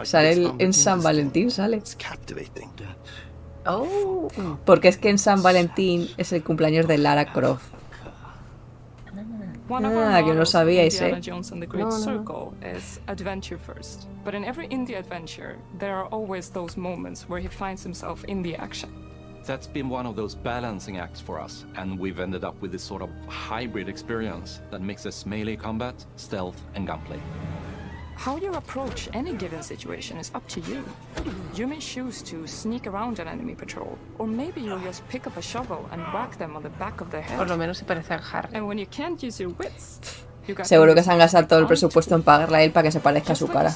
en San Valentín, sale. Oh. Porque es que en San Valentín es el cumpleaños de Lara Croft. Ah, que no sabíais, Indiana Jones and the Great Circle is adventure first. But in every indie adventure, there are always those moments where he finds himself in the action. That's been one of those balancing acts for us, and we've ended up with this sort of hybrid experience that mixes melee combat, stealth, and gunplay. How you approach any given situation is up to you. You may choose to sneak around an enemy patrol, or maybe you'll just pick up a shovel and whack them on the back of their head. Por lo menos se parece a Harry. And when you can't use your wits, seguro que se han gastado todo el presupuesto en pagarle a él para que se parezca a su cara.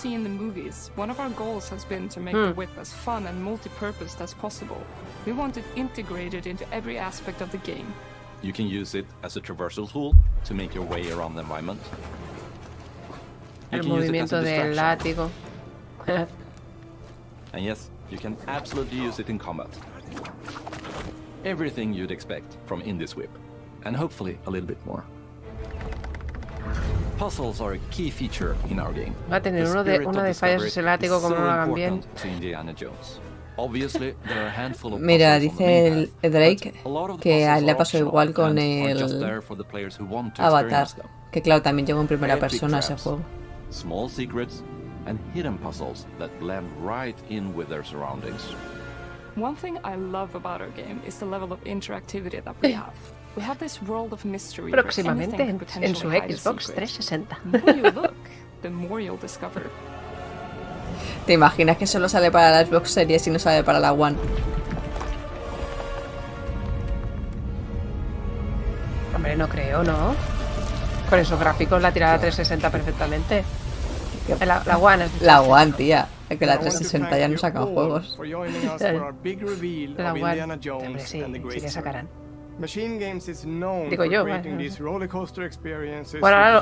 One of our goals has been to make the whip as fun and multi-purposed as possible. We want it integrated into every aspect of the game. You can use it as a traversal tool to make your way around the environment. El movimiento del látigo. And yes, you can absolutely use it in combat. Everything you'd expect from in this whip, and hopefully a little bit more. Puzzles are a key feature in our game. Va a tener una de fallas ese látigo como no lo hagan bien. Mira, dice el Drake que a él le pasó igual con el Avatar, que claro, también llegó en primera persona ese juego. Small secrets and hidden puzzles that blend right in with their surroundings. One thing I love about our game is the level of interactivity that we have. We have this world of mystery. Próximamente en su Xbox 360. The more you look, the more you'll discover. ¿Te imaginas que solo sale para la Xbox Series y no sale para la One? Hombre, no creo, ¿no? Con esos gráficos la tirada 360 perfectamente. La One es la One, tía. Es que la 360 ya no sacan juegos. La One. Hombre, sí que sacarán. Digo yo, bueno,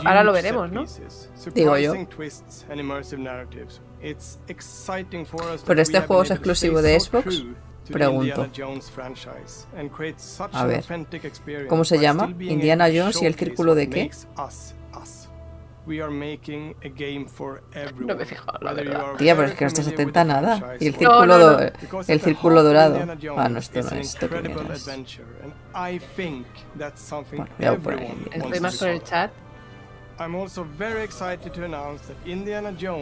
ahora lo veremos, ¿no? Digo yo. ¿Pero este juego es exclusivo de Xbox? Pregunto. A ver, ¿cómo se llama? ¿Indiana Jones y el círculo de qué? No me he fijado, la verdad. Tía, pero es que no estás atenta a nada. Y el círculo dorado. Ah, no, esto no es. Esto que no es. Bueno, ya voy por ahí. Estoy más por el chat.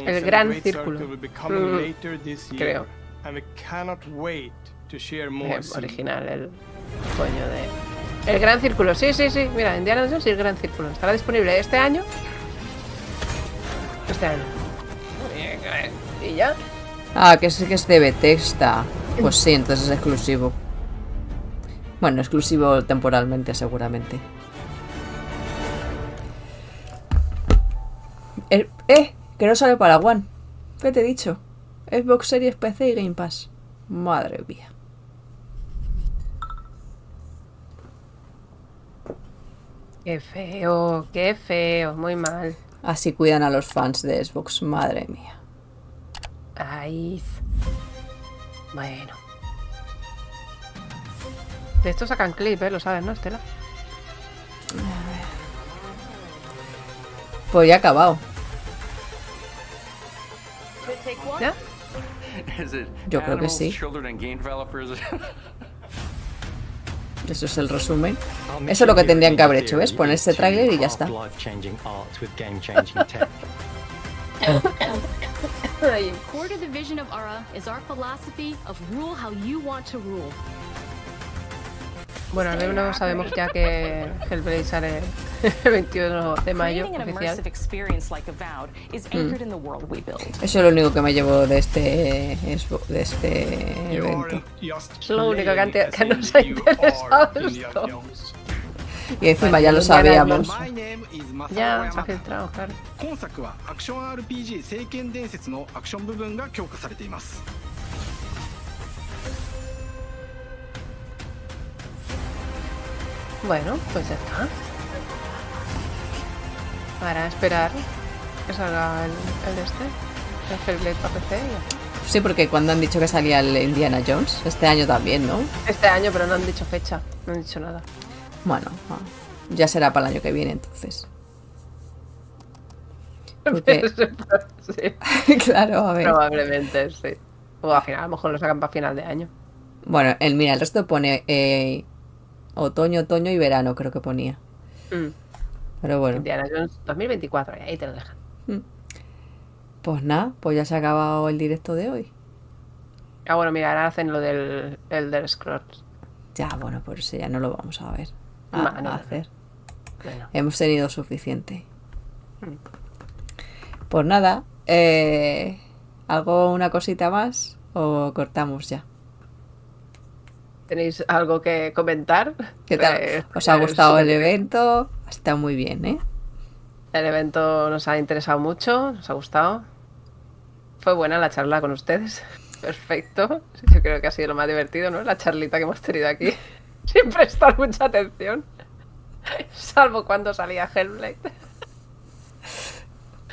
El gran círculo. Creo. Original, el coño de... El gran círculo, sí. Mira, Indiana Jones y el gran círculo. Estará disponible este año. ¿Y ya? Ah, que sí que es de Bethesda. Pues sí, entonces es exclusivo. Bueno, exclusivo temporalmente, seguramente. Que no sale para One. ¿Qué te he dicho? Xbox Series, PC y Game Pass. Madre mía. Qué feo, muy mal. Así cuidan a los fans de Xbox, madre mía. Ay. Bueno. De esto sacan clip, lo sabes, ¿no, Estela? Pues ya ha acabado. ¿Ya? Yo creo que sí. Eso es el resumen. Eso es lo que tendrían que haber hecho, ¿ves? Poner este tráiler y ya está. Core to the vision of Ara is our philosophy of rule how you want to rule. Bueno, al menos sabemos ya que Hellblade sale el 21 de mayo oficial. Eso es lo único que me llevo de este evento. Es lo único que nos ha interesado esto. Y encima ya lo sabíamos. Ya, se ha filtrado, claro. Bueno, pues ya está. Para esperar que salga el Hellblade para PC. Sí, porque cuando han dicho que salía el Indiana Jones, este año también, ¿no? Este año, pero no han dicho fecha, no han dicho nada. Bueno, ya será para el año que viene entonces. Porque... sí. Claro, a ver. Probablemente, sí. O al final, a lo mejor lo sacan para final de año. Bueno, mira, el resto pone otoño y verano, creo que ponía. Pero bueno. Indiana Jones 2024, y ahí te lo dejan. Pues nada, pues ya se ha acabado el directo de hoy. Ah, bueno, mira, ahora hacen lo del Elder Scrolls. Ya, bueno, por eso ya no lo vamos a ver. No. Hacer. Bueno. Hemos tenido suficiente. Pues nada, ¿Algo, una cosita más o cortamos ya? ¿Tenéis algo que comentar? ¿Qué tal? ¿Os ha gustado el evento? Está muy bien, ¿eh? El evento nos ha interesado mucho, nos ha gustado. Fue buena la charla con ustedes. Perfecto. Yo creo que ha sido lo más divertido, ¿no? La charlita que hemos tenido aquí. Sin prestar mucha atención. Salvo cuando salía Hellblade.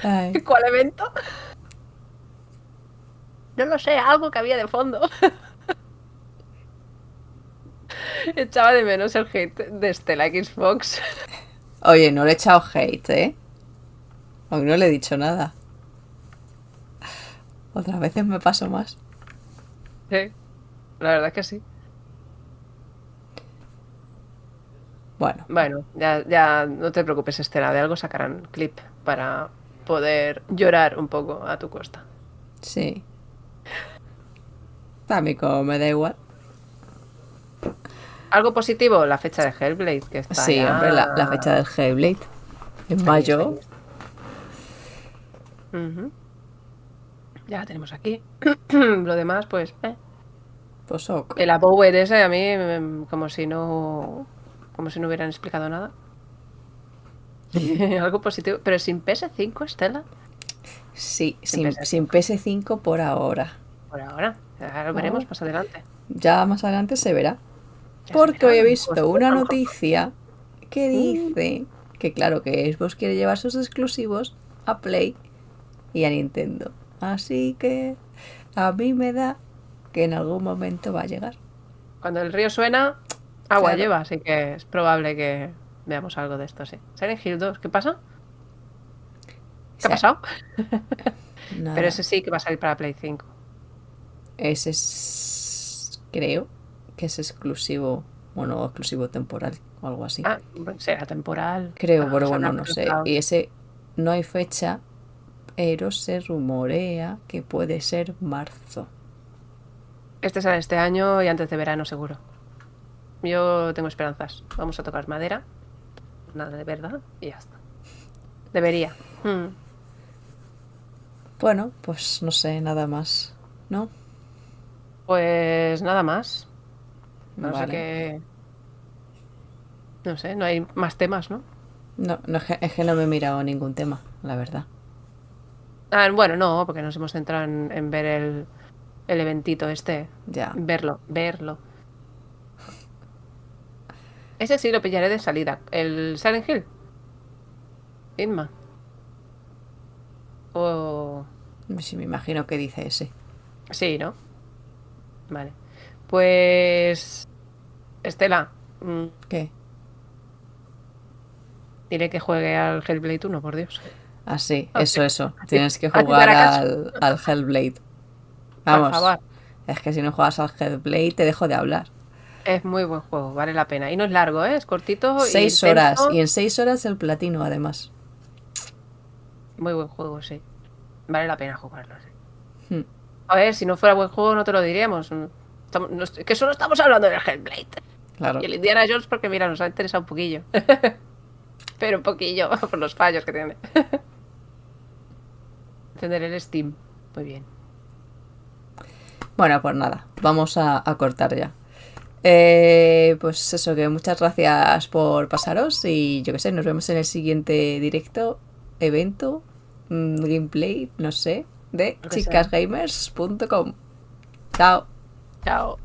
Ay. ¿Cuál evento? No lo sé, algo que había de fondo. Echaba de menos el hate de la Xbox. Oye, no le he echado hate, ¿eh? Aún no le he dicho nada. Otras veces me paso más. Sí, la verdad es que sí. Bueno, ya no te preocupes, Estela, de algo sacarán clip para poder llorar un poco a tu costa. Sí. A mí como me da igual. Algo positivo, la fecha de Hellblade, que está sí, ya... hombre, la fecha del Hellblade. En mayo. Ya la tenemos aquí. Lo demás, pues... Pues ok. El Avowed ese a mí, como si no hubieran explicado nada. Algo positivo. Pero sin PS5, Estela. Sí, sin PS5 por ahora. Por ahora. Ya lo veremos más adelante. Ya más adelante se verá. Porque hoy he visto una noticia que dice que claro, que Xbox quiere llevar sus exclusivos a Play y a Nintendo. Así que a mí me da que en algún momento va a llegar. Cuando el río suena, agua lleva, así que es probable que veamos algo de esto, sí. Silent Hill 2, ¿qué pasa? ¿Qué ha pasado? Pero ese sí que va a salir para Play 5. Ese es... creo que es exclusivo, bueno, exclusivo temporal o algo así. Ah, será temporal. Creo, pero bueno, no sé. Y ese no hay fecha, pero se rumorea que puede ser marzo. Este sale este año y antes de verano seguro. Yo tengo esperanzas. Vamos a tocar madera. Nada de verdad y ya está. Debería. Bueno, pues no sé, nada más, ¿no? Pues nada más. No vale. sé qué... No sé, no hay más temas, ¿no? No, es que no me he mirado ningún tema, la verdad. Ah, bueno, no, porque nos hemos centrado en ver el eventito este. Ya. Verlo. Ese sí lo pillaré de salida. ¿El Silent Hill? Inma. O... Sí, me imagino que dice ese. Sí, ¿no? Vale. Pues... Estela. ¿Qué? Diré que juegue al Hellblade 1, por Dios. Ah, sí, eso. Tienes que jugar al Hellblade. Vamos. Por favor. Es que si no juegas al Hellblade te dejo de hablar. Es muy buen juego, vale la pena. Y no es largo, ¿eh? Es cortito. 6 horas. Y en 6 horas el platino, además. Muy buen juego, sí. Vale la pena jugarlo, sí. A ver, si no fuera buen juego no te lo diríamos. Que solo estamos hablando del Hellblade. Claro. Y el Indiana Jones porque, mira, nos ha interesado un poquillo. Pero un poquillo, por los fallos que tiene. Encender el Steam. Muy bien. Bueno, pues nada, vamos a cortar ya. Pues eso, que muchas gracias por pasaros y yo qué sé, nos vemos en el siguiente directo, evento, gameplay, no sé, de chicasgamers.com. Chao. Chao.